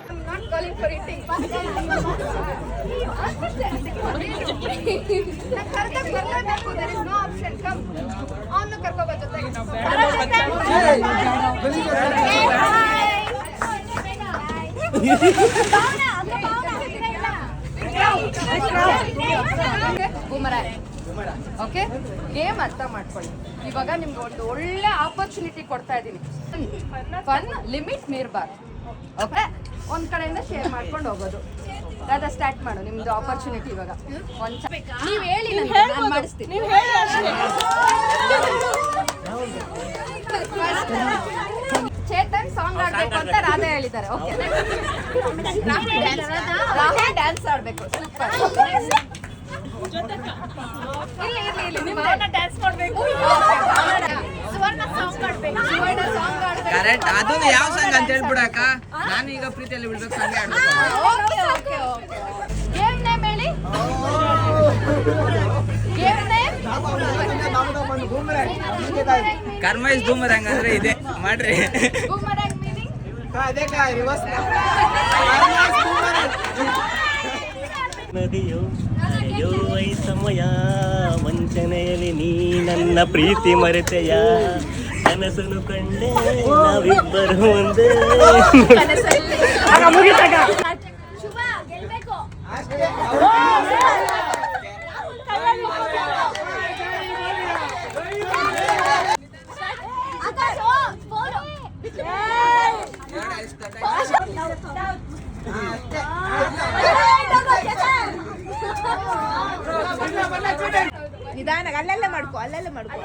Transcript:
I'm not calling for eating. There is no option. Come. On the karko bajate. Okay, game ಅರ್ಥ ಮಾಡ್ಕೊಳ್ಳಿ. ಇವಾಗ ನಿಮ್ಗೆ ಒಂದು ಒಳ್ಳೆ ಆಪರ್ಚುನಿಟಿ ಕೊಡ್ತಾ ಇದ್ದೀನಿ. Fun limit ಮೀರಬಾರ್ದು. ಓಕೆ, ಒಂದ್ ಕಡೆಯಿಂದ ಶೇರ್ ಮಾಡ್ಕೊಂಡು ಹೋಗೋದು. ಅದ ಸ್ಟಾರ್ಟ್ ಮಾಡು ನಿಮ್ದು ಆಪರ್ಚುನಿಟಿ. ಇವಾಗ ನೀವು ಹೇಳಿ, ನಾನು ಮಾಡಿಸ್ತೀನಿ. ಚೇತನ್ ಸಾಂಗ್ ಆಡ್ಬೇಕು ಅಂತ ರಾಧಾ ಹೇಳಿದ್ದಾರೆ. ಓಕೆ, ರಾಹುಲ್ ಡ್ಯಾನ್ಸ್ ಆಡ್ಬೇಕು. ಸೂಪರ್. ಕರೆಕ್ಟ್. ಅದೊಂದು ಯಾವ ಸಾಂಗ್ ಅಂತ ಹೇಳ್ಬಿಡಕ್ಕ, ನಾನು ಈಗ ಪ್ರೀತಿಯಲ್ಲಿ ಬಿಡ್ಬೇಕು ಸಾಂಗ್ ಆಡ್ಬೇಕು. ಗೇಮ್ ನೇಮ್ ಹೇಳಿ. ಗೇಮ್ ನೇಮ್ ಕರ್ಮೈಸ್ ಬೂಮರಂಗ್ ಅಂದ್ರೆ ಇದೆ ಮಾಡ್ರಿ. ಬೂಮರಂಗ್ ಮೀನಿಂಗ್ ನದಿಯೋ ಅಯ್ಯೋ ವೈ ಸಮಯ ವಂಚನೆಯಲ್ಲಿ ನೀ ನನ್ನ ಪ್ರೀತಿ ಮರೆತೆಯ ಕನಸನ್ನು ಕಂಡೆ ನಾವಿಬ್ಬರು ಒಂದೇ. ನಿಧಾನ ಅಲ್ಲೆಲ್ಲ ಮಾಡ್ಕೊ, ಅಲ್ಲೆಲ್ಲ ಮಾಡ್ಕೊ.